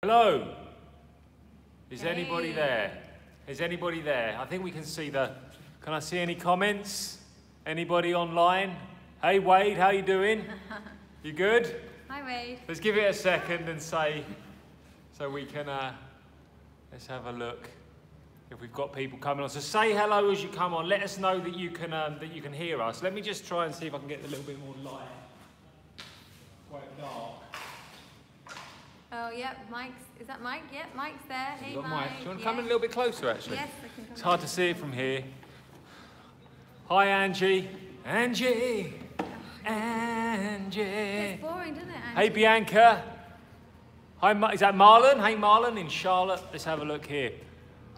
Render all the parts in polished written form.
Hello? Is anybody there? Is anybody there? I think we can see the... Can I see any comments? Anybody online? Hey Wade, how you doing? You good? Hi Wade. Let's give it a second and say... So we can... let's have a look if we've got people coming on. So say hello as you come on. Let us know that you can hear us. Let me just try and see if I can get a little bit more light. Quite dark. Oh, yeah, Mike's, is that Mike? Yeah, Mike's there. Hey, Got Mike. Mike. Do you want to come in a little bit closer, actually? Yes, I can come. It's hard to see it from here. Hi, Angie. Angie. Angie. It's boring, doesn't it, Angie? Hey, Bianca. Hi, is that Marlon? Hey, Marlon in Charlotte. Let's have a look here.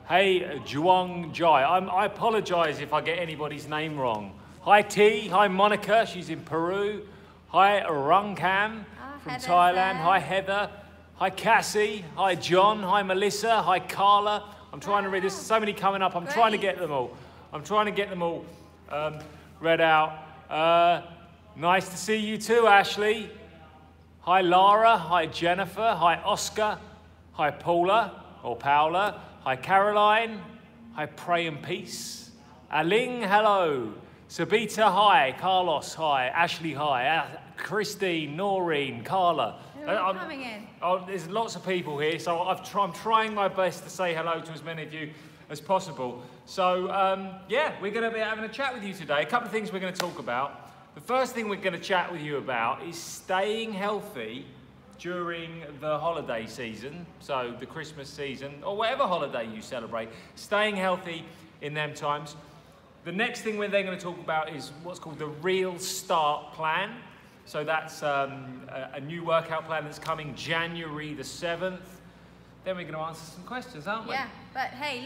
Hey, Juang Jai. I apologise if I get anybody's name wrong. Hi, T. Hi, Monica. She's in Peru. Hi, Rungkam from Heather's Thailand. there. Hi, Heather. Hi, Cassie. Hi, John. Hi, Melissa. Hi, Carla. I'm trying to read. There's so many coming up. I'm trying to get them all. I'm trying to get them all read out. Nice to see you too, Ashley. Hi, Lara. Hi, Jennifer. Hi, Oscar. Hi, Paula or Paula. Hi, Caroline. Hi, Pray and Peace. Aling, hello. Sabita, hi. Carlos, hi. Ashley, hi. Christine, Noreen, Carla. Who are coming in? Oh, there's lots of people here, so I'm trying my best to say hello to as many of you as possible. So, yeah, we're going to be having a chat with you today. A couple of things we're going to talk about. The first thing we're going to chat with you about is staying healthy during the holiday season, so the Christmas season, or whatever holiday you celebrate, staying healthy in them times. The next thing we're then going to talk about is what's called the Real Start Plan. So that's a new workout plan that's coming January the 7th. Then we're going to answer some questions, aren't we? Yeah, but hey,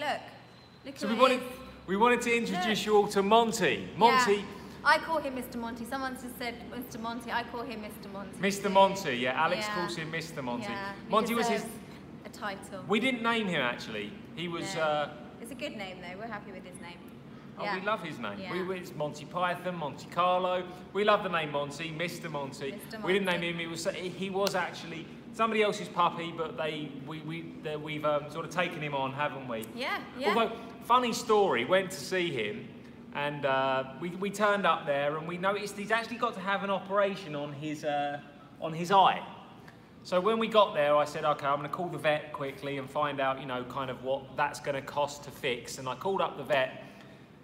look So who we it is. wanted to introduce you all to Monty. Monty. Yeah. I call him Mr. Monty. Someone just said Mr. Monty. I call him Mr. Monty. Mr. Monty, yeah. Alex Yeah. calls him Mr. Monty. Yeah, he Monty was his... deserves a title. We didn't name him, actually. He was... No. It's a good name, though. We're happy with his name. Oh, Yeah. we love his name. Yeah. It's Monty Python, Monte Carlo. We love the name Monty, Mr. Monty. Mr. We didn't Monty. name him. He was actually somebody else's puppy, but we've sort of taken him on, haven't we? Yeah, yeah. Although, funny story, went to see him, and we turned up there, and we noticed he's actually got to have an operation on his eye. So when we got there, I said, okay, I'm going to call the vet quickly and find out, you know, kind of what that's going to cost to fix. And I called up the vet.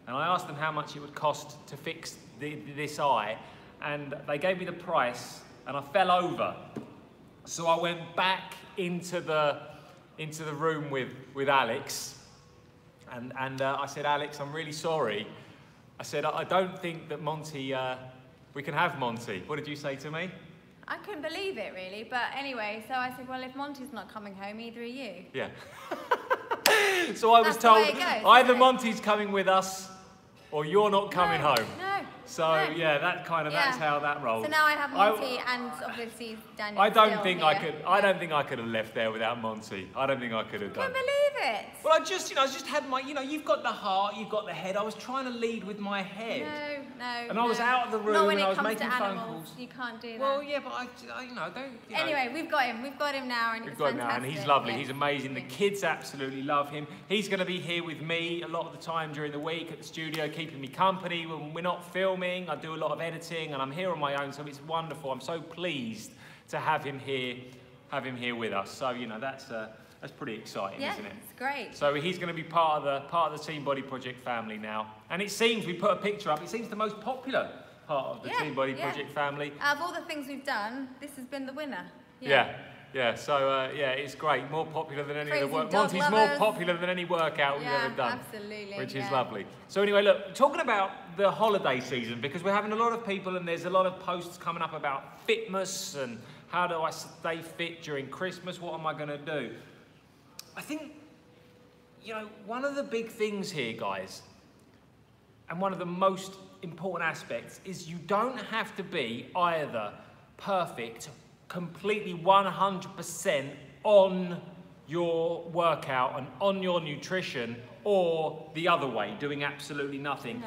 And I asked them how much it would cost to fix this eye, and they gave me the price, and I fell over. So I went back into the room with Alex, and I said, Alex, I'm really sorry. I said, I don't think that Monty, we can have Monty. What did you say to me? I couldn't believe it, really. But anyway, so I said, well, if Monty's not coming home, either are you. Yeah. So I was That's the told way it goes, either isn't it? Monty's coming with us, or you're not coming home. No. So no. yeah, that's how that rolls. So now I have Monty and obviously Daniel. I don't still think here. I don't think I could have left there without Monty. I don't think I could have done. Can't believe it. Well, I just had my, you've got the heart, you've got the head. I was trying to lead with my head. No. And I was out of the room Not when and it I was comes making to phone animals. calls. You can't do that. Well, yeah, but I don't. Anyway, we've got him. We've got him now, and We've it's got him fantastic. now, and he's lovely. Yes. He's amazing. The kids absolutely love him. He's going to be here with me a lot of the time during the week at the studio, keeping me company when we're not filming. I do a lot of editing, and I'm here on my own, so it's wonderful. I'm so pleased to have him here with us. So that's pretty exciting, Yeah, isn't it? it's great. So he's going to be part of the Team Body Project family now, and it seems we put a picture up. It seems the most popular part of the Team Body Project family. Out of all the things we've done, this has been the winner. Yeah. So it's great. More popular than any Crazy other work. dog Monty's more lovers. popular than any workout we've ever done. Absolutely. Which is lovely. So anyway, look, talking about the holiday season, because we're having a lot of people, and there's a lot of posts coming up about fitness and how do I stay fit during Christmas? What am I going to do? I think, one of the big things here, guys, and one of the most important aspects is you don't have to be either perfect, completely 100% on your workout and on your nutrition, or the other way, doing absolutely nothing.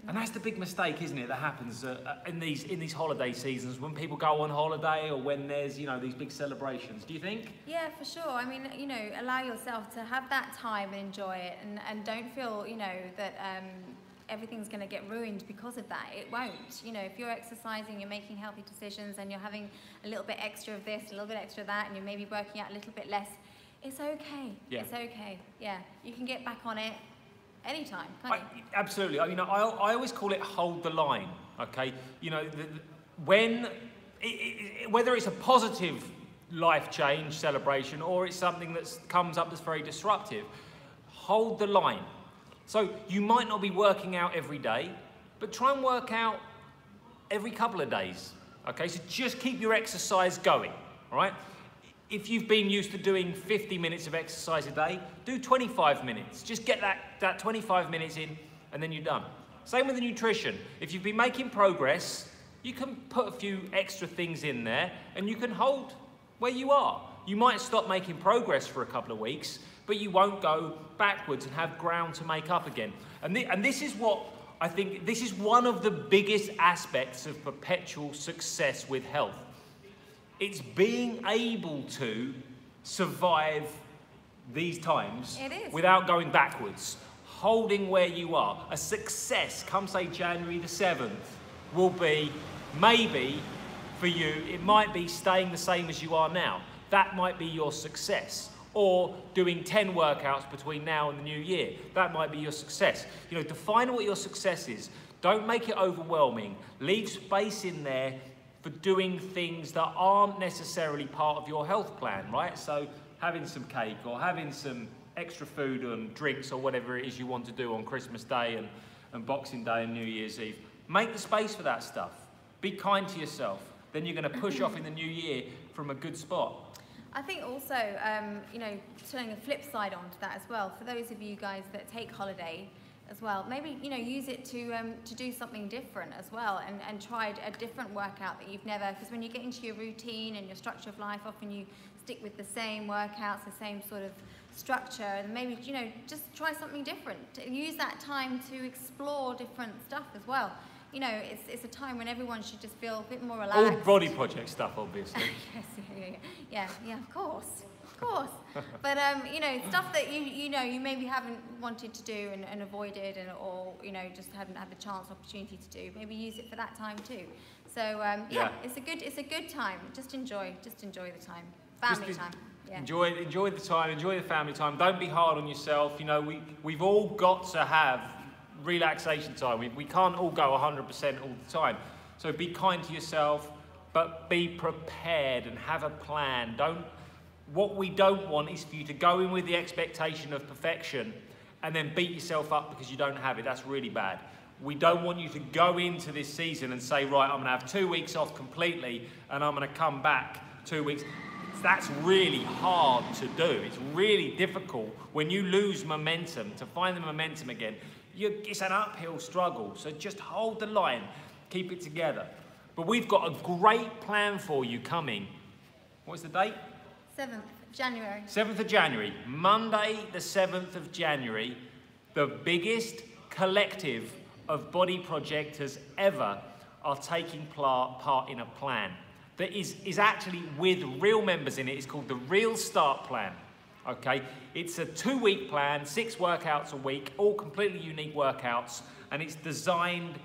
And that's the big mistake, isn't it, that happens in these holiday seasons when people go on holiday or when there's, you know, these big celebrations. Do you think? Yeah, for sure. I mean, you know, allow yourself to have that time and enjoy it, and don't feel, you know, that everything's going to get ruined because of that. It won't. You know, if you're exercising, you're making healthy decisions, and you're having a little bit extra of this, a little bit extra of that, and you're maybe working out a little bit less, it's okay. Yeah. It's okay. Yeah, you can get back on it anytime, can't you? Absolutely. I mean, I always call it hold the line. Okay, you know, when whether it's a positive life change celebration or it's something that comes up that's very disruptive, hold the line. So you might not be working out every day, but try and work out every couple of days. Okay, so just keep your exercise going. All right. If you've been used to doing 50 minutes of exercise a day, do 25 minutes. Just get that 25 minutes in and then you're done. Same with the nutrition. If you've been making progress, you can put a few extra things in there and you can hold where you are. You might stop making progress for a couple of weeks, but you won't go backwards and have ground to make up again. And this is what I think, this is one of the biggest aspects of perpetual success with health. It's being able to survive these times without going backwards, holding where you are. A success, come say January the 7th, will be maybe for you, it might be staying the same as you are now. That might be your success. Or doing 10 workouts between now and the new year. That might be your success. You know, define what your success is. Don't make it overwhelming. Leave space in there for doing things that aren't necessarily part of your health plan, right? So having some cake or having some extra food and drinks or whatever it is you want to do on Christmas Day and Boxing Day and New Year's Eve. Make the space for that stuff. Be kind to yourself. Then you're going to push off in the new year from a good spot. I think also, you know, turning a flip side onto that as well, for those of you guys that take holiday as well, maybe, you know, use it to do something different as well and try a different workout that you've never, because when you get into your routine and your structure of life, often you stick with the same workouts, the same sort of structure, and maybe, you know, just try something different. Use that time to explore different stuff as well. You know, it's a time when everyone should just feel a bit more relaxed. All Body Project stuff, obviously. Yes, yeah, of course. But you know, stuff that you know you maybe haven't wanted to do and avoided, or you know just hadn't had the chance, opportunity to do. Maybe use it for that time too. So yeah, it's a good time. Just enjoy the time, family time. Yeah. Enjoy the time. Enjoy the family time. Don't be hard on yourself. You know, we've all got to have relaxation time. We can't all go 100% all the time. So be kind to yourself, but be prepared and have a plan. What we don't want is for you to go in with the expectation of perfection and then beat yourself up because you don't have it. That's really bad. We don't want you to go into this season and say, right, I'm going to have 2 weeks off completely and I'm going to come back 2 weeks. That's really hard to do. It's really difficult when you lose momentum, to find the momentum again. It's an uphill struggle, so just hold the line, keep it together. But we've got a great plan for you coming. What's the date? 7th January. 7th of January, Monday the 7th of January, the biggest collective of body projectors ever are taking part in a plan that is actually with real members in it. It's called the Real Start Plan. Okay, it's a 2-week plan, 6 workouts a week, all completely unique workouts, and it's designed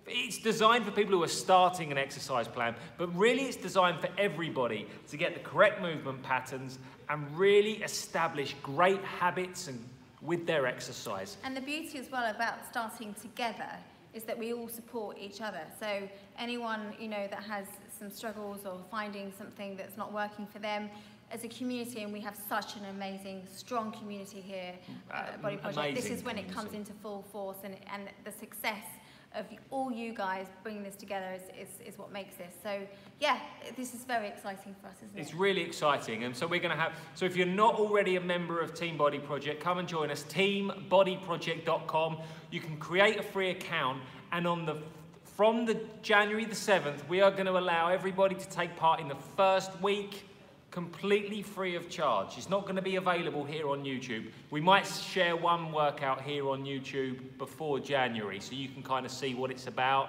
for people who are starting an exercise plan, but really it's designed for everybody to get the correct movement patterns and really establish great habits and with their exercise. And the beauty as well about starting together is that we all support each other. So anyone, you know, that has some struggles or finding something that's not working for them, as a community, and we have such an amazing, strong community here at Body Project. This is when it comes into full force, and the success of all you guys bringing this together is what makes this. So yeah, this is very exciting for us, isn't it? It's really exciting, and so we're going to have, so if you're not already a member of Team Body Project, come and join us, teambodyproject.com. You can create a free account, and from the January the 7th, we are going to allow everybody to take part in the first week completely free of charge. It's not going to be available here on YouTube. We might share one workout here on YouTube before January, so you can kind of see what it's about.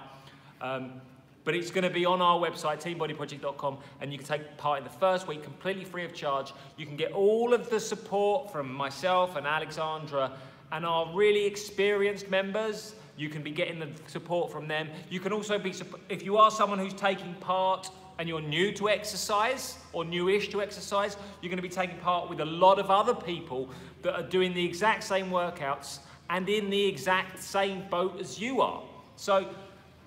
But it's going to be on our website, teambodyproject.com, and you can take part in the first week completely free of charge. You can get all of the support from myself and Alexandra and our really experienced members. You can be getting the support from them. You can also be, if you are someone who's taking part and you're new to exercise or newish to exercise, you're going to be taking part with a lot of other people that are doing the exact same workouts and in the exact same boat as you are. So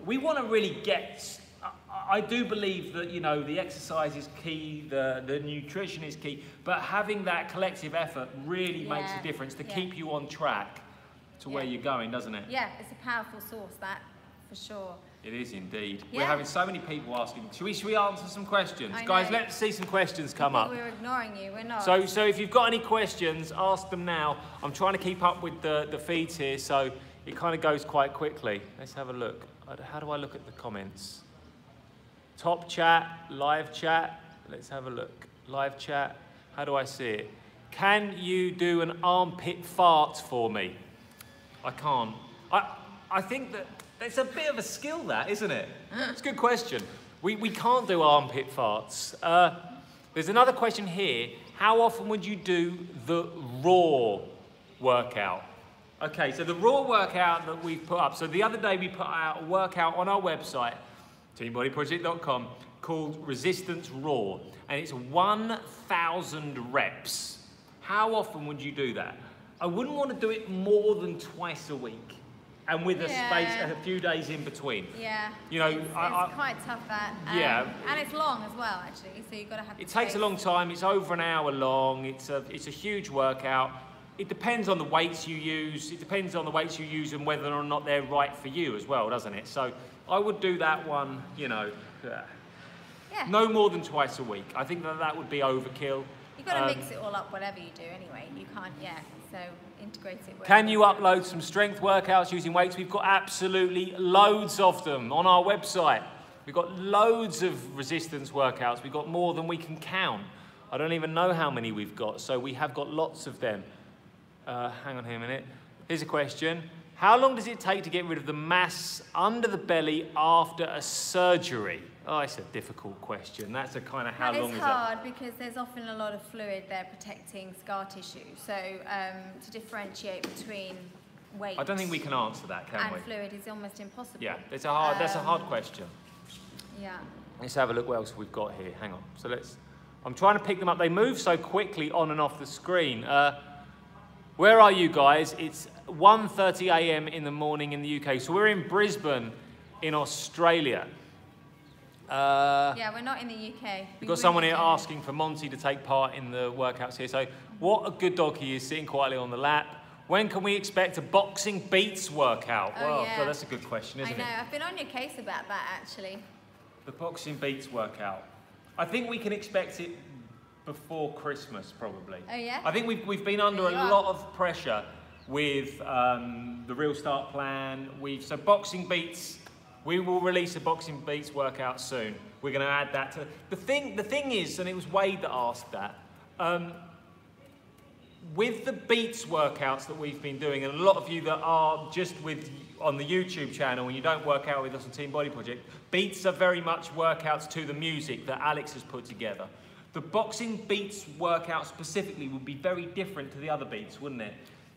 we want to really get, I do believe that, you know, the exercise is key, the nutrition is key, but having that collective effort really makes a difference to keep you on track to where you're going, doesn't it? Yeah, it's a powerful source, that, for sure. It is indeed. Yeah. We're having so many people asking. Should we answer some questions? Guys, let's see some questions come up. We're ignoring you, we're not. So if you've got any questions, ask them now. I'm trying to keep up with the feeds here, so it kind of goes quite quickly. Let's have a look. How do I look at the comments? Top chat, live chat. Let's have a look. Live chat. How do I see it? Can you do an armpit fart for me? I can't. I think that it's a bit of a skill, that, isn't it? It's a good question. We can't do armpit farts. There's another question here. How often would you do the raw workout? Okay, so the raw workout that we've put up. So the other day we put out a workout on our website, teambodyproject.com, called Resistance Raw. And it's 1,000 reps. How often would you do that? I wouldn't want to do it more than twice a week. And with a space, a few days in between. Yeah. You know, it's quite tough, that. And it's long as well, actually. So you've got to have. It takes a long time. It's over an hour long. It's a huge workout. It depends on the weights you use. It depends on the weights you use and whether or not they're right for you as well, doesn't it? So I would do that one, you know, no more than twice a week. I think that would be overkill. You've got to mix it all up, whatever you do, anyway. You can't, so integrate it. Can you upload some strength workouts using weights? We've got absolutely loads of them on our website. We've got loads of resistance workouts. We've got more than we can count. I don't even know how many we've got, so we have got lots of them. Hang on here a minute. Here's a question. How long does it take to get rid of the mass under the belly after a surgery? Oh, it's a difficult question. That's a kind of how long is that? It's hard because there's often a lot of fluid there protecting scar tissue. So to differentiate between weight, I don't think we can answer that, can we? And fluid is almost impossible. Yeah, that's a hard question. Yeah. Let's have a look what else we've got here. Hang on. So I'm trying to pick them up. They move so quickly on and off the screen. Where are you guys? It's 1:30 a.m. in the morning in the UK. So we're in Brisbane in Australia. Yeah, we're not in the UK. We've got someone here asking for Monty to take part in the workouts here. So what a good dog he is, sitting quietly on the lap. When can we expect a boxing beats workout? Oh, yeah. God, that's a good question, isn't it? I know. I've been on your case about that, actually. The boxing beats workout. I think we can expect it before Christmas, probably. Oh, yeah? I think we've been under a lot of pressure with the Real Start plan. So boxing beats. We will release a boxing beats workout soon. We're going to add that to the thing is, and it was Wade that asked that. With the beats workouts that we've been doing, and a lot of you that are just on the YouTube channel and you don't work out with us on Team Body Project, beats are very much workouts to the music that Alex has put together. The boxing beats workout specifically would be very different to the other beats, wouldn't it?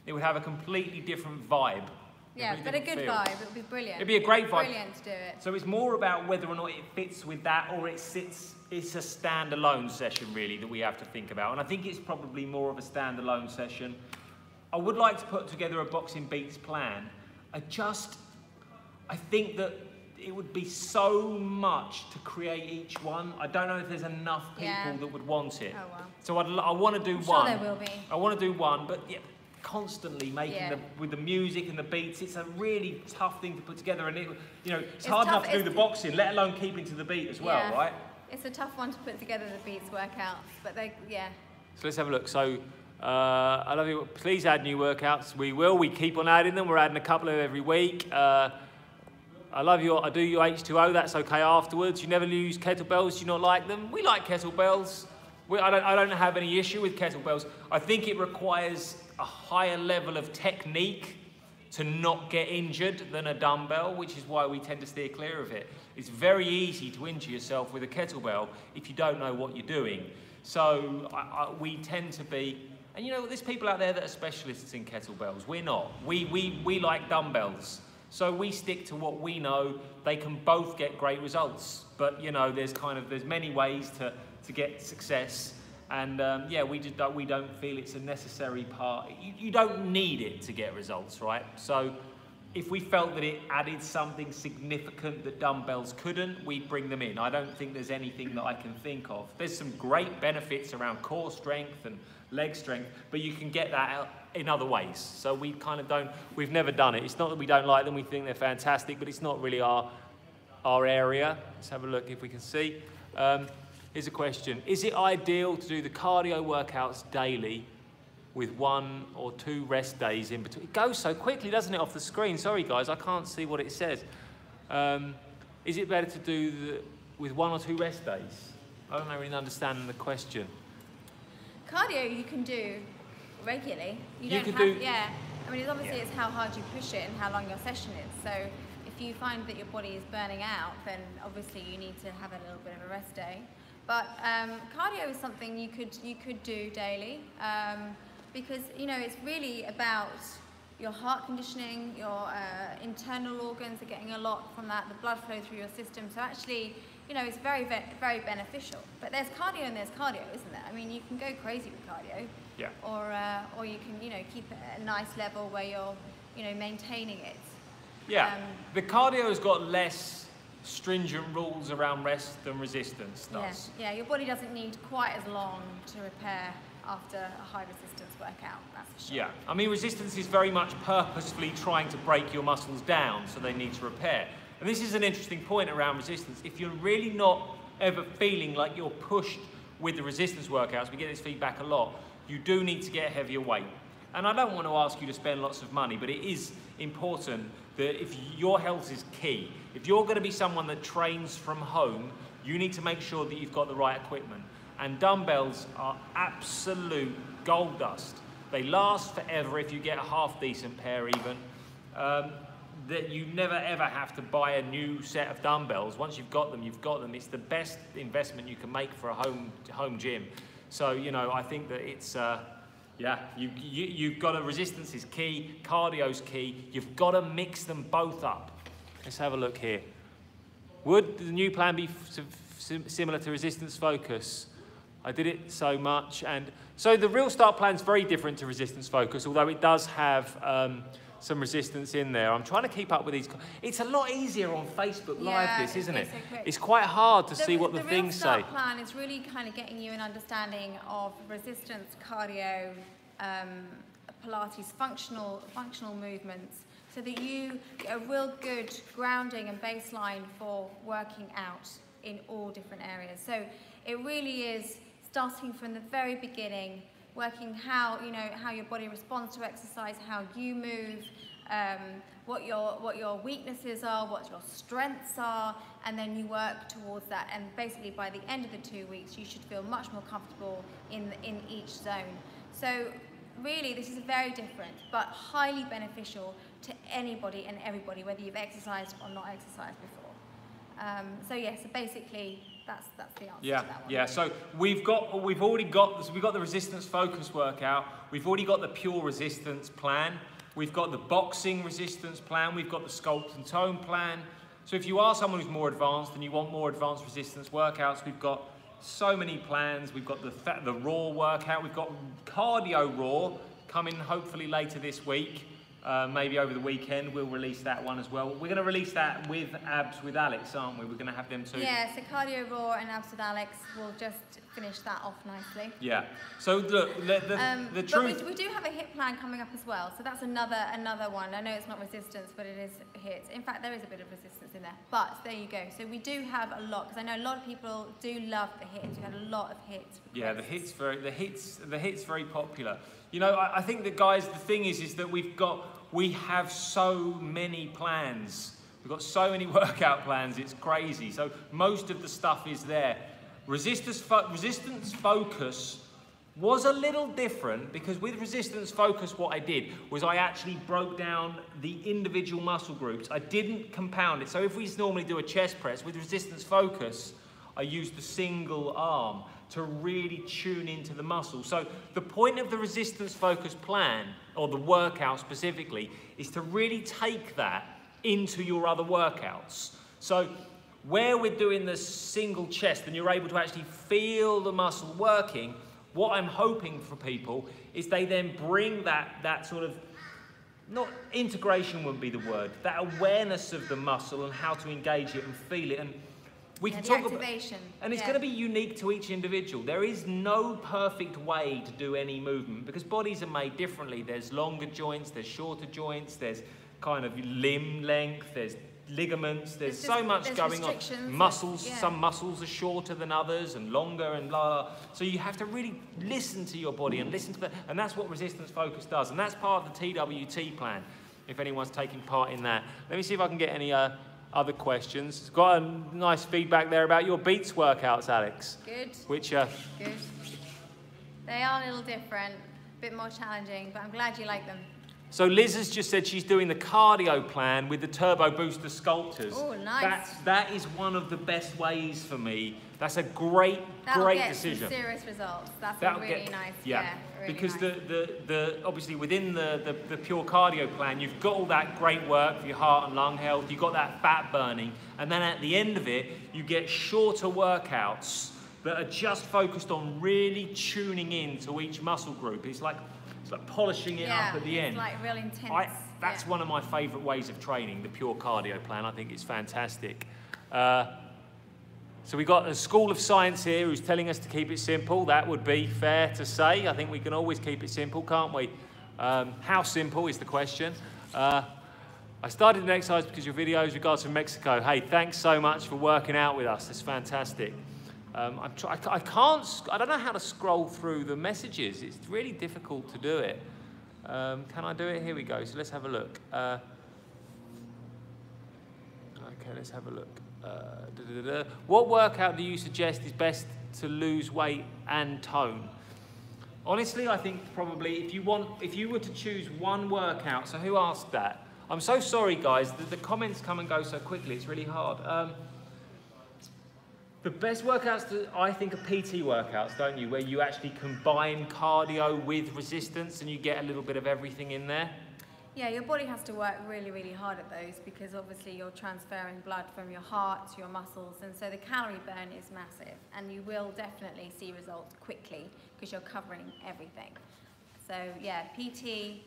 It would have a completely different vibe. Yeah, but a good vibe. It would be brilliant. It'd be a great vibe. Brilliant to do it. So it's more about whether or not it fits with that, or it's a standalone session really that we have to think about. And I think it's probably more of a standalone session. I would like to put together a boxing beats plan. I think that it would be so much to create each one. I don't know if there's enough people that would want it. Oh, well. So I want to do I'm one. sure there will be. I want to do one, but constantly making with the music and the beats, it's a really tough thing to put together, and it's hard enough to do the boxing, let alone keeping to the beat as well, right? It's a tough one to put together, the beats workouts, but So let's have a look. So I love you. Please add new workouts. We will. We keep on adding them. We're adding a couple of every week. I love you. I do your H2O. That's okay afterwards. You never use kettlebells. Do you not like them? We like kettlebells. I don't have any issue with kettlebells. I think it requires a higher level of technique to not get injured than a dumbbell, which is why we tend to steer clear of it. It's very easy to injure yourself with a kettlebell if you don't know what you're doing. So we tend to be, and you know, there's people out there that are specialists in kettlebells. We're not. We like dumbbells. So we stick to what we know. They can both get great results. But you know, there's many ways to get success. And yeah, we don't feel it's a necessary part. You don't need it to get results, right? So if we felt that it added something significant that dumbbells couldn't, we'd bring them in. I don't think there's anything that I can think of. There's some great benefits around core strength and leg strength, but you can get that out in other ways. So we kind of don't, we've never done it. It's not that we don't like them, we think they're fantastic, but it's not really our area. Let's have a look if we can see. Here's a question. Is it ideal to do the cardio workouts daily with 1 or 2 rest days in between? It goes so quickly, doesn't it, off the screen? Sorry guys, I can't see what it says. Is it better to do with 1 or 2 rest days? I don't really understand the question. Cardio you can do regularly. Yeah. I mean, obviously it's how hard you push it and how long your session is. So if you find that your body is burning out, then obviously you need to have a little bit of a rest day. But cardio is something you could do daily because you know it's really about your heart conditioning, your internal organs are getting a lot from that, the blood flow through your system. So actually, you know, it's very beneficial. But there's cardio and there's cardio, isn't there? I mean, you can go crazy with cardio, yeah. Or you can, you know, keep it at a nice level where you're, you know, maintaining it. Yeah, the cardio has got less stringent rules around rest than resistance does. Yeah, your body doesn't need quite as long to repair after a high resistance workout, that's for sure. Yeah, I mean resistance is very much purposefully trying to break your muscles down so they need to repair. And this is an interesting point around resistance. If you're really not ever feeling like you're pushed with the resistance workouts, we get this feedback a lot, you do need to get a heavier weight. And I don't want to ask you to spend lots of money, but it is important that if your health is key, if you're going to be someone that trains from home, you need to make sure that you've got the right equipment. And dumbbells are absolute gold dust. They last forever if you get a half decent pair even. That you never ever have to buy a new set of dumbbells. Once you've got them, you've got them. It's the best investment you can make for a home gym. So, you know, I think that it's, yeah, you've got to, resistance is key, cardio's key. You've got to mix them both up. Let's have a look here. Would the new plan be similar to resistance focus? I did it so much. And so the Real Start plan is very different to resistance focus, although it does have some resistance in there. I'm trying to keep up with these. It's a lot easier on Facebook Live, this, isn't it? So it's quite hard to see what the things say. The Real Start plan is really kind of getting you an understanding of resistance, cardio, Pilates, functional movements, so that you get a real good grounding and baseline for working out in all different areas. So it really is starting from the very beginning, working how your body responds to exercise, how you move, what your weaknesses are, what your strengths are, and then you work towards that. And basically by the end of the 2 weeks, you should feel much more comfortable in each zone. So really, this is very different, but highly beneficial to anybody and everybody, whether you've exercised or not exercised before. So yeah, so basically, that's the answer to that one. Yeah. So we've already got the resistance focus workout. We've already got the pure resistance plan. We've got the boxing resistance plan. We've got the sculpt and tone plan. So if you are someone who's more advanced and you want more advanced resistance workouts, we've got so many plans. We've got the raw workout. We've got cardio raw coming hopefully later this week. Maybe over the weekend we'll release that one as well. We're going to release that with abs with Alex, aren't we? We're going to have them too. Yeah, so cardio raw and abs with Alex will just finish that off nicely. Yeah. So look, the truth. But we do have a HIIT plan coming up as well. So that's another one. I know it's not resistance, but it is HIIT. In fact, there is a bit of resistance in there. But there you go. So we do have a lot, because I know a lot of people do love the HIIT. We've had a lot of HIIT. Yeah, the HIIT's very popular. You know, I think that, guys, the thing is that we have so many plans. We've got so many workout plans, it's crazy. So most of the stuff is there. Resistance focus was a little different, because with resistance focus what I did was I actually broke down the individual muscle groups. I didn't compound it. So if we normally do a chest press, with resistance focus I used the single arm to really tune into the muscle. So the point of the resistance focus plan, or the workout specifically, is to really take that into your other workouts. So where we're doing the single chest and you're able to actually feel the muscle working, what I'm hoping for people is they then bring that sort of, not integration wouldn't be the word, that awareness of the muscle and how to engage it and feel it. And we can talk about, and it's going to be unique to each individual. There is no perfect way to do any movement, because bodies are made differently. There's longer joints, there's shorter joints, there's kind of limb length, there's ligaments, there's so much going on. Muscles, some muscles are shorter than others and longer and blah, blah. So you have to really listen to your body and listen to that. And that's what resistance focus does. And that's part of the TWT plan, if anyone's taking part in that. Let me see if I can get any other questions. It's got a nice feedback there about your beats workouts, Alex. Good. Which good. They are a little different, a bit more challenging, but I'm glad you like them. So Liz has just said she's doing the cardio plan with the Turbo Booster Sculptors. Oh, nice. That is one of the best ways for me. That's a great decision. That'll get some serious results. That'll really nice. Yeah, really because nice. the obviously within the pure cardio plan, you've got all that great work for your heart and lung health. You've got that fat burning, and then at the end of it, you get shorter workouts that are just focused on really tuning in to each muscle group. It's like polishing it up at the end. It's like real intense. That's one of my favourite ways of training, the pure cardio plan. I think it's fantastic. So we've got a School of Science here who's telling us to keep it simple. That would be fair to say. I think we can always keep it simple, can't we? How simple is the question. I started an exercise because your videos regards from Mexico. Hey, thanks so much for working out with us. It's fantastic. I don't know how to scroll through the messages. It's really difficult to do it. Can I do it? Here we go. So let's have a look. Okay, let's have a look. What workout do you suggest is best to lose weight and tone? Honestly, I think probably if you were to choose one workout. So who asked that? I'm so sorry, guys. The comments come and go so quickly. It's really hard. The best workouts, I think, are PT workouts, don't you? Where you actually combine cardio with resistance and you get a little bit of everything in there. Yeah, your body has to work really, really hard at those, because obviously you're transferring blood from your heart to your muscles, and so the calorie burn is massive, and you will definitely see results quickly because you're covering everything. So yeah, PT,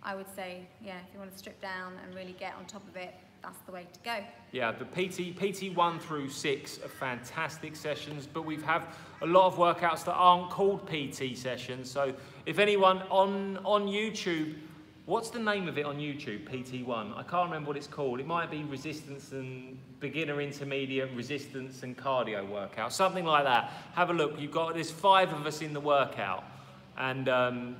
I would say, yeah, if you want to strip down and really get on top of it, that's the way to go. Yeah, the PT 1 through 6 are fantastic sessions, but we have a lot of workouts that aren't called PT sessions. So if anyone on YouTube, what's the name of it on YouTube, PT1? I can't remember what it's called. It might be resistance and beginner, intermediate, resistance and cardio workout, something like that. Have a look. There's 5 of us in the workout. And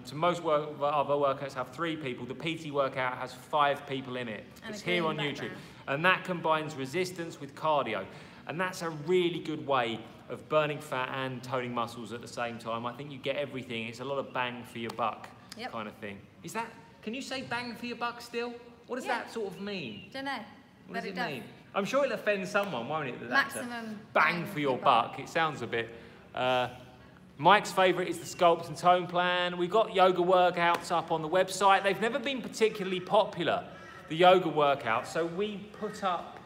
so most other workouts have 3 people. The PT workout has 5 people in it. It's here on YouTube. And that combines resistance with cardio. And that's a really good way of burning fat and toning muscles at the same time. I think you get everything. It's a lot of bang for your buck kind of thing. Can you say bang for your buck still? What does that sort of mean? Don't know. What does it mean? I'm sure it'll offend someone, won't it? Maximum bang for your buck. It sounds a bit... Mike's favourite is the Sculpt and Tone plan. We've got yoga workouts up on the website. They've never been particularly popular, the yoga workouts, so we put up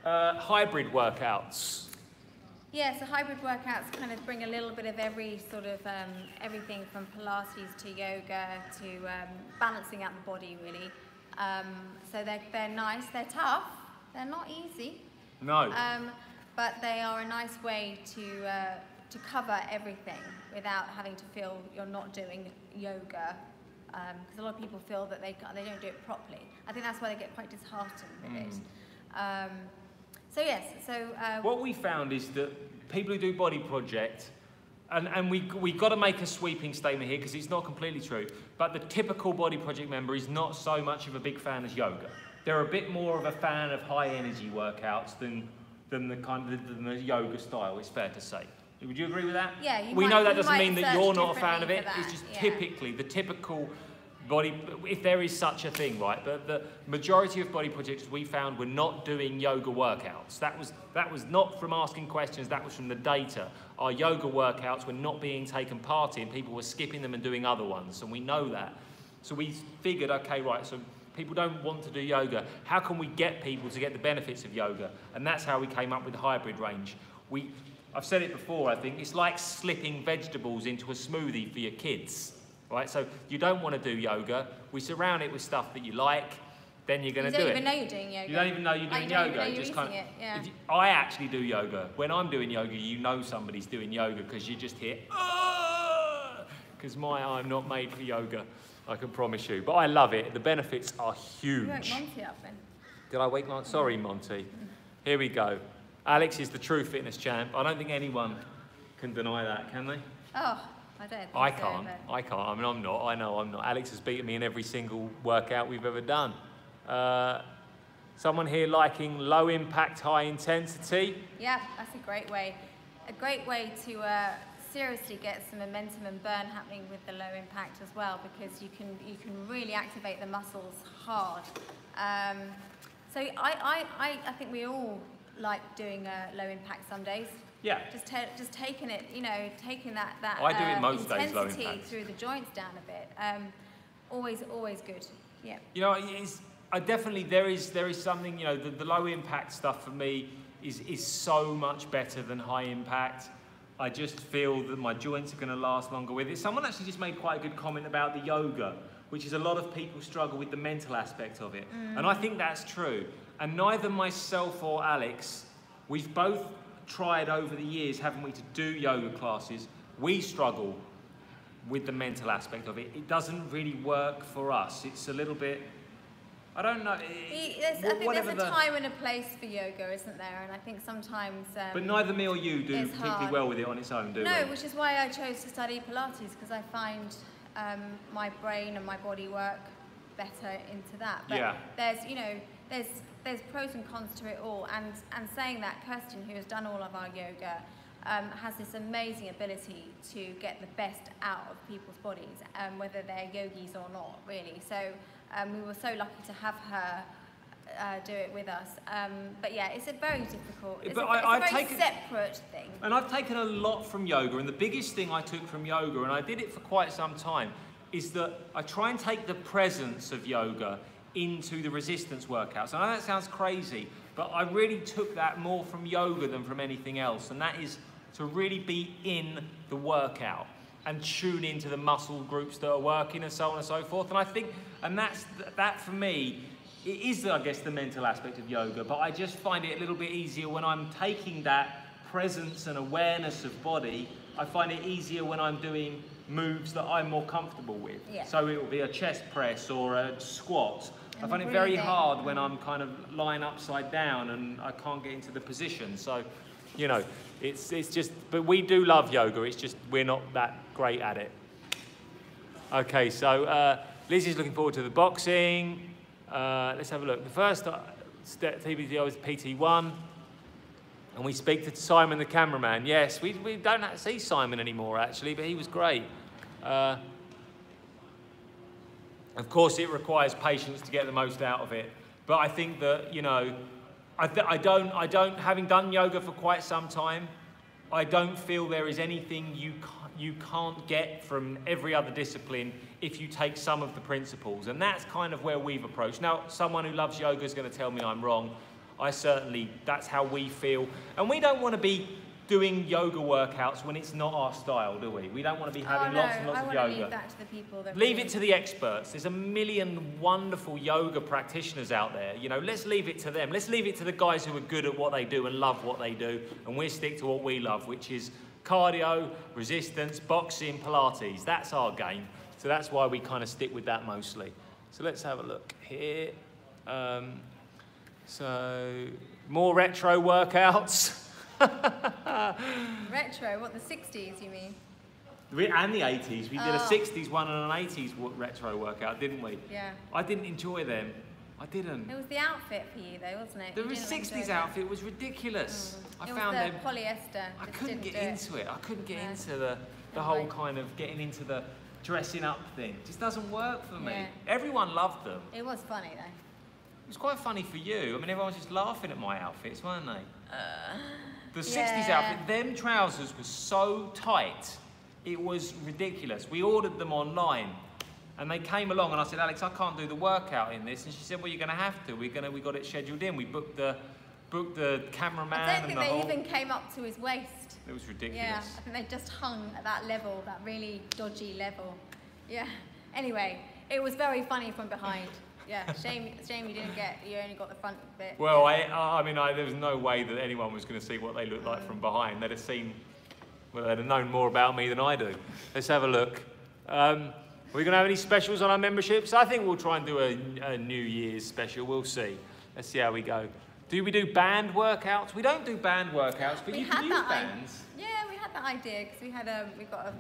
hybrid workouts. Yeah, so hybrid workouts kind of bring a little bit of every sort of, everything from Pilates to yoga to balancing out the body, really. So they're nice, they're tough, they're not easy. No. But they are a nice way to cover everything without having to feel you're not doing yoga, because a lot of people feel that they don't do it properly. I think that's why they get quite disheartened with it. So yes, what we found is that people who do Body Project, and we got to make a sweeping statement here because it's not completely true, but the typical Body Project member is not so much of a big fan as yoga. They're a bit more of a fan of high energy workouts than than the yoga style. It's fair to say. Would you agree with that? Yeah. We know that doesn't mean that you're not a fan of it. That, it's just typically the typical body, if there is such a thing, right? But the majority of body projectors we found were not doing yoga workouts. That was not from asking questions, that was from the data. Our yoga workouts were not being taken part in, people were skipping them and doing other ones, and we know that. So we figured, okay, right, so people don't want to do yoga. How can we get people to get the benefits of yoga? And that's how we came up with the hybrid range. I've said it before, I think, it's like slipping vegetables into a smoothie for your kids. Right, so you don't want to do yoga. We surround it with stuff that you like, then you're going to do it. You don't even know you're doing yoga. You don't even know you're doing yoga. You just kind of, I actually do yoga. When I'm doing yoga, you know somebody's doing yoga because you just hear, because I'm not made for yoga, I can promise you. But I love it. The benefits are huge. You woke Monty up then. Did I wake Monty? Sorry, Monty. Here we go. Alex is the true fitness champ. I don't think anyone can deny that, can they? Oh. I don't think I can't. I mean, I'm not. I know I'm not. Alex has beaten me in every single workout we've ever done. Someone here liking low impact, high intensity. Yeah, that's a great way. A great way to seriously get some momentum and burn happening with the low impact as well, because you can really activate the muscles hard. So I think we all like doing low impact some days. Yeah. Just taking it, taking that I do it most days, low intensity impact. through the joints down a bit. Always good. Yeah. I definitely there is something, the low impact stuff for me is so much better than high impact. I just feel that my joints are going to last longer with it. Someone actually just made quite a good comment about the yoga, which is a lot of people struggle with the mental aspect of it. And I think that's true. And neither myself or Alex, we've both tried over the years, haven't we, to do yoga classes. We struggle with the mental aspect of it. It doesn't really work for us. It's a little bit, I don't know. I think there's a time and a place for yoga, isn't there? And I think sometimes... but neither me or you do particularly well with it on its own, do we? No, which is why I chose to study Pilates, because I find my brain and my body work better into that. But there's pros and cons to it all, and saying that, Kirsten, who has done all of our yoga, has this amazing ability to get the best out of people's bodies, whether they're yogis or not, really. So we were so lucky to have her do it with us. But yeah, it's a very difficult, it's a very separate thing. And I've taken a lot from yoga, and the biggest thing I took from yoga, and I did it for quite some time, is that I try and take the presence of yoga into the resistance workouts. I know that sounds crazy, but I really took that more from yoga than from anything else, and that is to really be in the workout and tune into the muscle groups that are working and so on and so forth. And I think, and that for me, it is, I guess, the mental aspect of yoga, but I just find it a little bit easier when I'm taking that presence and awareness of body. I find it easier when I'm doing moves that I'm more comfortable with. Yeah. So it will be a chest press or a squat. I find it very hard when I'm kind of lying upside down and I can't get into the position. So, it's just, but we do love yoga. It's just we're not that great at it. Okay, so Lizzie's looking forward to the boxing. Let's have a look. The first step TBTO is PT1. And we speak to Simon, the cameraman. Yes, we don't see Simon anymore, actually, but he was great. Of course, it requires patience to get the most out of it. But I think that, I don't, having done yoga for quite some time, I don't feel there is anything you can't get from every other discipline if you take some of the principles. And that's kind of where we've approached. Now, someone who loves yoga is going to tell me I'm wrong. That's how we feel. And we don't want to be doing yoga workouts when it's not our style, do we? We don't want to be having lots and lots of yoga. I want to leave that to the people that leave it to the experts. There's a million wonderful yoga practitioners out there. Let's leave it to them. Let's leave it to the guys who are good at what they do and love what they do, and we'll stick to what we love, which is cardio, resistance, boxing, Pilates. That's our game. So that's why we kind of stick with that mostly. So let's have a look here. So more retro workouts. Retro, what, the 60s you mean? And the 80s. We did a 60s one and an 80s retro workout, didn't we? Yeah. I didn't enjoy them. I didn't. It was the outfit for you though, wasn't it? The 60s outfit was ridiculous. I found the polyester. I couldn't get into it. I couldn't get into the whole kind of getting into the dressing up thing. It just doesn't work for me. Yeah. Everyone loved them. It was funny though. It was quite funny for you. I mean, everyone was just laughing at my outfits, weren't they? The 60s Yeah. outfit, them trousers were so tight, it was ridiculous. We ordered them online, and they came along, and I said, Alex, I can't do the workout in this. And she said, well, you're going to have to. We got it scheduled in. We booked the cameraman. I don't think they even came up to his waist. It was ridiculous. Yeah, I think they just hung at that level, that really dodgy level. Yeah. Anyway, it was very funny from behind. Yeah, shame you only got the front bit. Well, I mean, there was no way that anyone was going to see what they looked like from behind. They'd have known more about me than I do. Let's have a look. Are we going to have any specials on our memberships? I think we'll try and do a New Year's special. We'll see. Let's see how we go. Do we do band workouts? We don't do band workouts, but you can use bands. Yeah, we had that idea because we got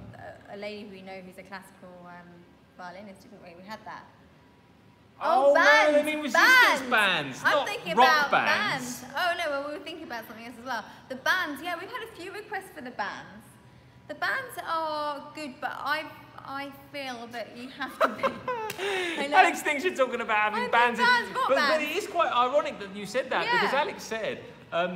a lady we know who's a classical violinist, didn't we? We had that. Oh, bands, no, I mean resistance bands, I'm not thinking rock about bands. Oh no, well, we were thinking about something else as well. The bands, yeah, we've had a few requests for the bands. The bands are good, but I feel that you have to be. Alex thinks you're talking about having bands. But it is quite ironic that you said that, because Alex said,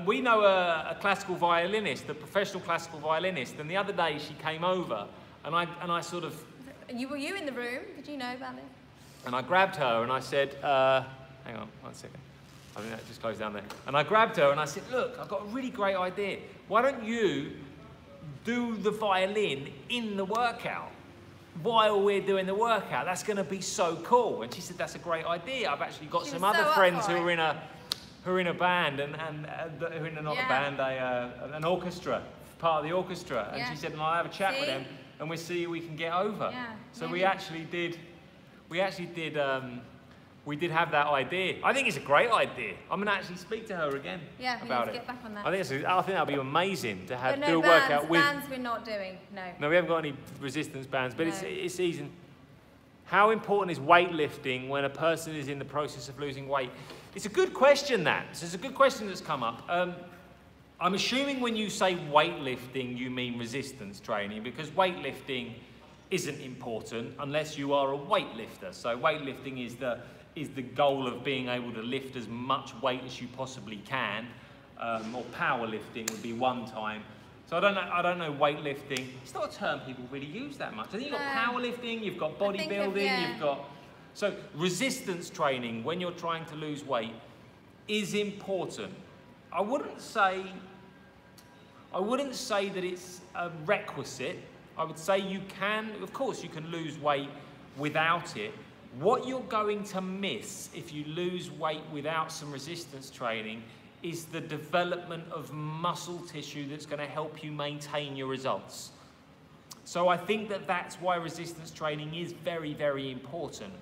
we know a classical violinist, a professional classical violinist, and the other day she came over, and I sort of... Were you in the room? Did you know about this? And I grabbed her and I said, hang on, 1 second. I think that just closed down there. And I grabbed her and I said, look, I've got a really great idea. Why don't you do the violin in the workout while we're doing the workout? That's going to be so cool. And she said, that's a great idea. I've actually got some other friends who are in a band and who are in not a band, an orchestra, part of the orchestra. And she said, and I'll have a chat with them and we'll see who we can get over. Yeah, so we actually did have that idea. I think it's a great idea. I'm going to actually speak to her again about it. Get back on that. I think that'll be amazing to have do a workout with. Bands we're not doing. No. No, we haven't got any resistance bands, but it's easy. How important is weightlifting when a person is in the process of losing weight? It's a good question, that. So it's a good question that's come up. I'm assuming when you say weightlifting, you mean resistance training, because weightlifting isn't important unless you are a weightlifter. So weightlifting is the goal of being able to lift as much weight as you possibly can, or powerlifting would be one time. So I don't know weightlifting. It's not a term people really use that much. I think you've got powerlifting, you've got bodybuilding, you've got... So resistance training, when you're trying to lose weight, is important. I wouldn't say that it's a requisite. I would say you can, of course, you can lose weight without it. What you're going to miss if you lose weight without some resistance training is the development of muscle tissue that's going to help you maintain your results. So I think that's why resistance training is very, very important.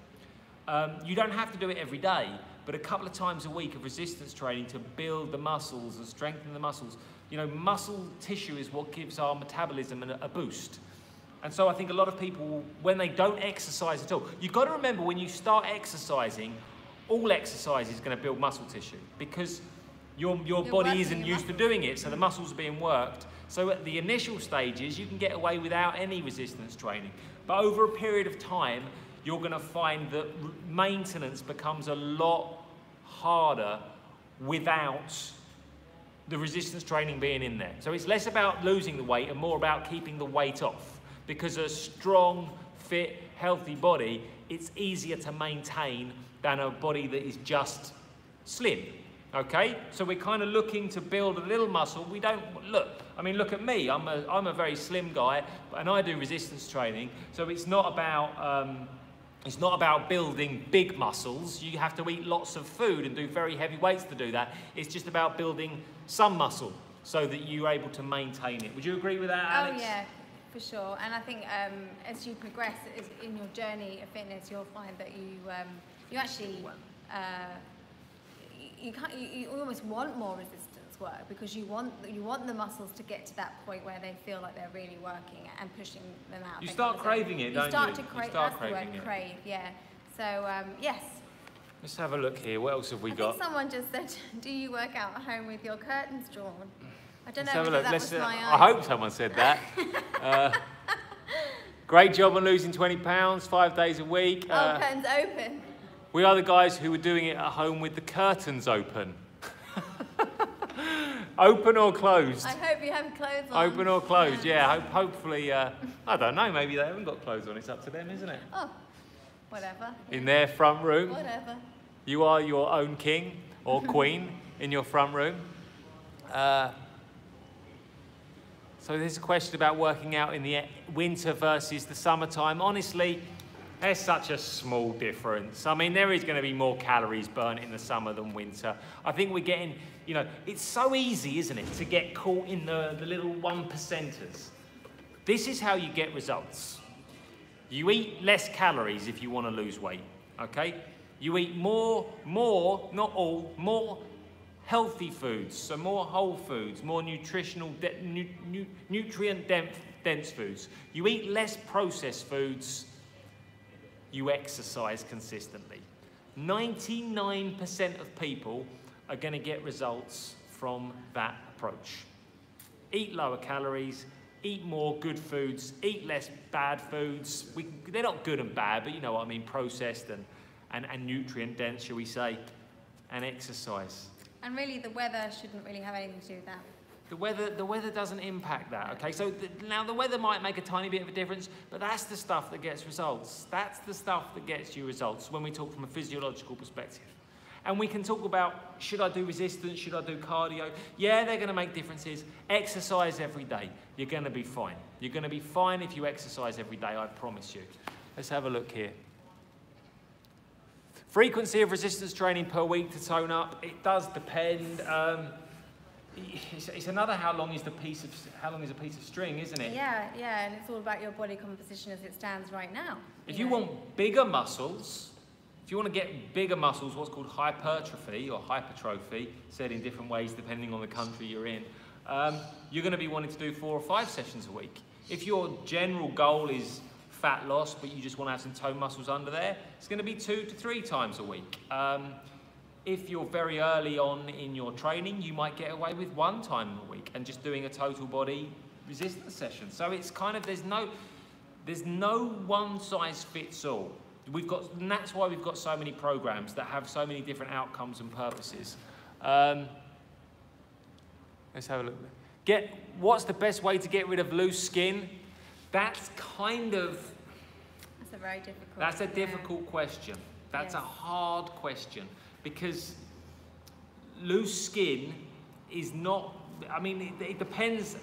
You don't have to do it every day, but a couple of times a week of resistance training to build the muscles and strengthen the muscles. You know, muscle tissue is what gives our metabolism a boost. And so I think a lot of people, when they don't exercise at all, you've got to remember when you start exercising, all exercise is going to build muscle tissue because your body isn't used to doing it, so the muscles are being worked. So at the initial stages, you can get away without any resistance training. But over a period of time, you're going to find that maintenance becomes a lot harder without the resistance training being in there. So it's less about losing the weight and more about keeping the weight off. Because a strong, fit, healthy body, it's easier to maintain than a body that is just slim. Okay? So we're kind of looking to build a little muscle. We don't look. I mean, look at me. I'm a very slim guy, and I do resistance training. So it's not about building big muscles. You have to eat lots of food and do very heavy weights to do that. It's just about building some muscle so that you're able to maintain it. Would you agree with that, Alex? Oh yeah, for sure. And I think as you progress in your journey of fitness, you'll find that you actually you almost want more resistance work because you want the muscles to get to that point where they feel like they're really working and pushing them out. You start craving it, don't you? You start craving it. Crave, yeah. So yes. Let's have a look here. What else have we I got? think someone just said, do you work out at home with your curtains drawn? I don't Let's know have a whether look. that Let's, was my I eyes. hope someone said that. Great job on losing 20 pounds, 5 days a week. Oh, curtains open. We are the guys who were doing it at home with the curtains open. Open or closed? I hope you have clothes on. Open or closed, yeah. Hopefully, I don't know, maybe they haven't got clothes on. It's up to them, isn't it? Oh, whatever. In their front room. Whatever. You are your own king or queen in your front room. So there's a question about working out in the winter versus the summertime. Honestly, there's such a small difference. I mean, there is going to be more calories burnt in the summer than winter. I think we're getting, you know, it's so easy, isn't it, to get caught in the little 1%ers. This is how you get results. You eat less calories if you want to lose weight, okay? You eat more, not all, more healthy foods, so more whole foods, more nutrient-dense foods. You eat less processed foods. You exercise consistently. 99% of people are going to get results from that approach. Eat lower calories, eat more good foods, eat less bad foods. They're not good and bad, but you know what I mean, processed and nutrient dense, shall we say, and exercise. And really the weather shouldn't really have anything to do with that. The weather doesn't impact that, okay? So now the weather might make a tiny bit of a difference, but that's the stuff that gets results. That's the stuff that gets you results when we talk from a physiological perspective. And we can talk about, should I do resistance, should I do cardio? Yeah, they're going to make differences. Exercise every day. You're going to be fine. You're going to be fine if you exercise every day, I promise you. Let's have a look here. Frequency of resistance training per week to tone up, it does depend. It's another how long is a piece of string, isn't it? Yeah, and it's all about your body composition as it stands right now. If you want bigger muscles, if you want to get bigger muscles, what's called hypertrophy or hypertrophy, said in different ways depending on the country you're in, you're going to be wanting to do 4 or 5 sessions a week. If your general goal is fat loss, but you just want to have some tone muscles under there, it's going to be 2 to 3 times a week. If you're very early on in your training, you might get away with 1 time a week and just doing a total body resistance session. So it's kind of, there's no one size fits all. And that's why we've got so many programs that have so many different outcomes and purposes. Let's have a look. What's the best way to get rid of loose skin? That's kind of... That's a very difficult... That's a difficult question. That's Yes. a hard question. Because loose skin is not, I mean, it depends.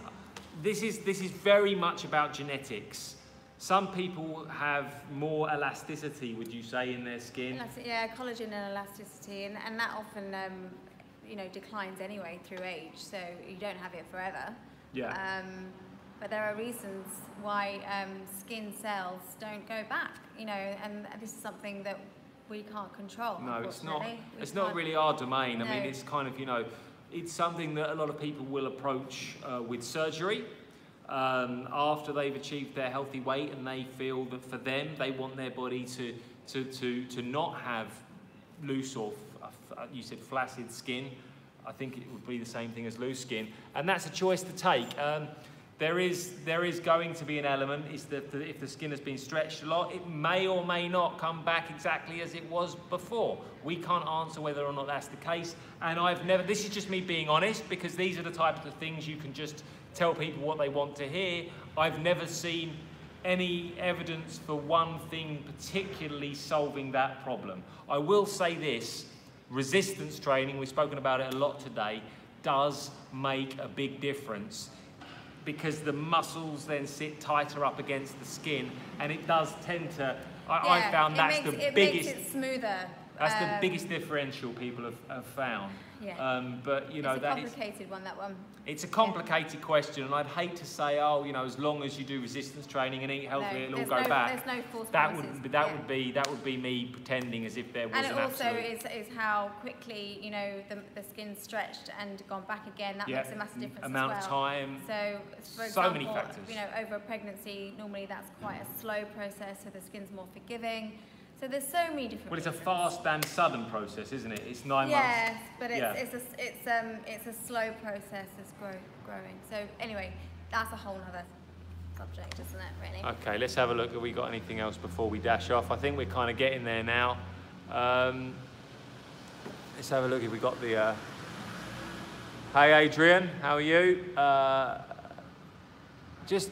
This is very much about genetics. Some people have more elasticity, would you say, in their skin? Yeah, collagen and elasticity, and that often, you know, declines anyway through age, so you don't have it forever. Yeah. But there are reasons why skin cells don't go back, you know, and this is something that we can't control. No, it's not. We It's not really our domain. No. I mean, it's kind of, you know, it's something that a lot of people will approach with surgery after they've achieved their healthy weight, and they feel that for them, they want their body to not have loose or you said flaccid skin. I think it would be the same thing as loose skin, and that's a choice to take. There is going to be an element, is that if the skin has been stretched a lot, it may or may not come back exactly as it was before. We can't answer whether or not that's the case, and this is just me being honest, because these are the types of things you can just tell people what they want to hear. I've never seen any evidence for one thing particularly solving that problem. I will say this, resistance training, we've spoken about it a lot today, does make a big difference, because the muscles then sit tighter up against the skin, and it does tend to, I found that's the biggest... It makes it smoother. That's the biggest differential people have found. Yeah. But, you know, it's a complicated one, that one. It's a complicated question, and I'd hate to say, oh, you know, as long as you do resistance training and eat healthy, it'll all go back. There's no false that promises. would be me pretending as if there was and an it absolute... also is how quickly, you know, the skin's stretched and gone back again. That makes a massive difference amount as of well. time. So, for so example, many factors. you know, over a pregnancy, normally that's quite a slow process, so the skin's more forgiving. So there's so many different. Well, it's a reasons. fast and sudden process, isn't it? It's 9 months. Yes, but Yeah. it's a slow process. It's growing. So anyway, that's a whole other subject, isn't it? Really. Okay, let's have a look. Have we got anything else before we dash off? I think we're kind of getting there now. Let's have a look if we got the. Hey, Adrian, how are you? Just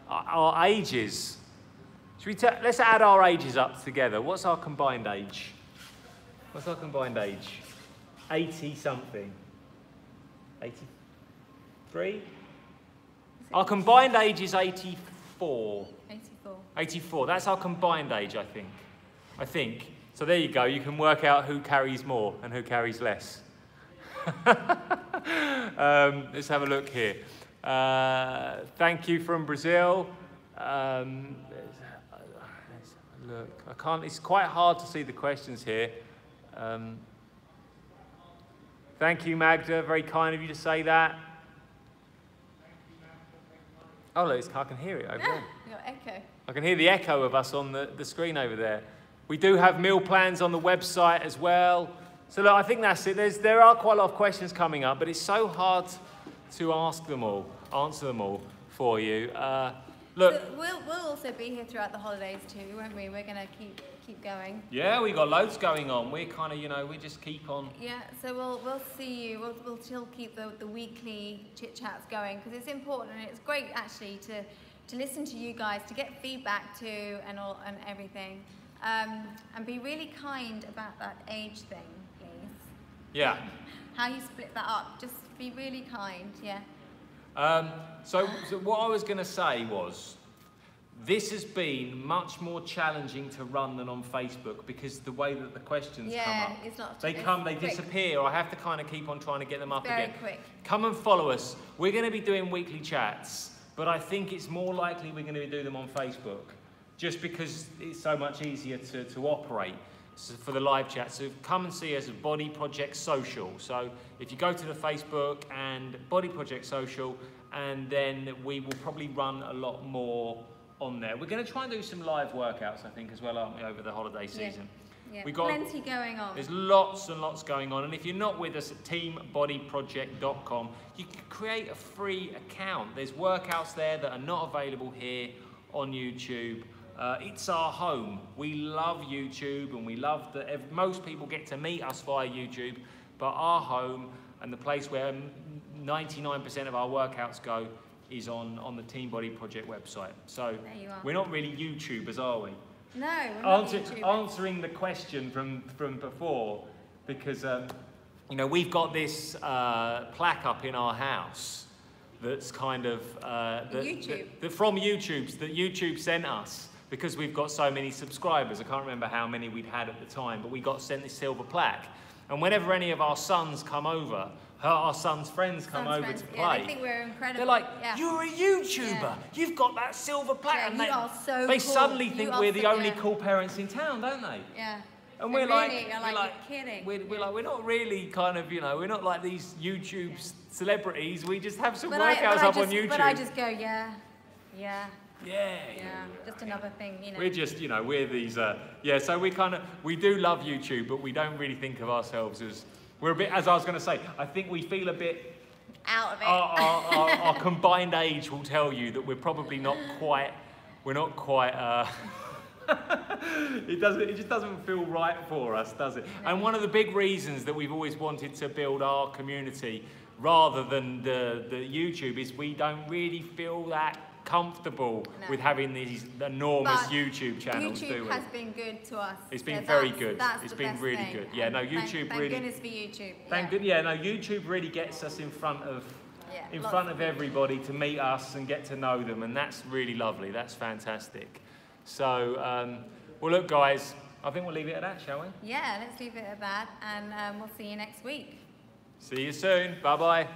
our ages. Should we let's add our ages up together. What's our combined age? What's our combined age? 80 something. 83? Our combined age is 84. 84. 84. That's our combined age, I think. So there you go. You can work out who carries more and who carries less. Let's have a look here. Thank you from Brazil. Look, I can't. It's quite hard to see the questions here. Thank you, Magda. Very kind of you to say that. Oh, look, I can hear it over there. Your echo. I can hear the echo of us on the screen over there. We do have meal plans on the website as well. So look, I think that's it. There are quite a lot of questions coming up, but it's so hard to answer them all for you. Look. So we'll also be here throughout the holidays too, won't we? We're going to keep going. Yeah, we got loads going on. We're kind of, we just keep on. Yeah, so we'll see you. We'll still keep the weekly chit chats going because it's important and it's great actually to listen to you guys, to get feedback too and everything, and be really kind about that age thing, please. Yeah. How you split that up? Just be really kind. Yeah. So what I was going to say was, this has been much more challenging to run than on Facebook because the way that the questions come up, it's not. they disappear. I have to kind of keep on trying to get them up again. Very quick. Come and follow us. We're going to be doing weekly chats, but I think it's more likely we're going to do them on Facebook, just because it's so much easier to operate. For the live chat, so come and see us at Body Project Social. So if you go to the Facebook and Body Project Social, and then we will probably run a lot more on there. We're going to try and do some live workouts, I think, as well, aren't we, over the holiday season? Yeah. We've got plenty going on. There's lots and lots going on, and if you're not with us at teambodyproject.com, you can create a free account. There's workouts there that are not available here on YouTube. It's our home. We love YouTube and we love that most people get to meet us via YouTube, but our home and the place where 99% of our workouts go is on the Team Body Project website. So we're not really YouTubers, are we? No, we're not YouTubers. Answering the question from before, because we've got this plaque up in our house that's kind of from YouTube that YouTube sent us. Because we've got so many subscribers. I can't remember how many we'd had at the time, but we got sent this silver plaque. And whenever any of our sons come over, our sons' friends come over to play, they think we're incredible. They're like, you're a YouTuber. You've got that silver plaque. And they cool. Suddenly think we're the only cool parents in town, don't they? Yeah. And we're like, you're kidding. We're not really kind of, we're not like these YouTube celebrities. We just have some workouts up on YouTube. But I just go, yeah. Yeah, just another thing, We're just, we're these, so we do love YouTube, but we don't really think of ourselves as, we're a bit, as I was going to say, I think we feel a bit out of it. Our combined age will tell you that we're probably not quite, it just doesn't feel right for us, does it? No. And one of the big reasons that we've always wanted to build our community rather than the YouTube is we don't really feel that comfortable with having these enormous YouTube channels, do we? YouTube has been good to us. It's been very good. It's been really good. Yeah, no, YouTube thank really. Thank goodness for YouTube. YouTube really gets us in front of everybody to meet us and get to know them, and that's really lovely. That's fantastic. So, well, look, guys, I think we'll leave it at that, shall we? Yeah, let's leave it at that, and we'll see you next week. See you soon. Bye-bye.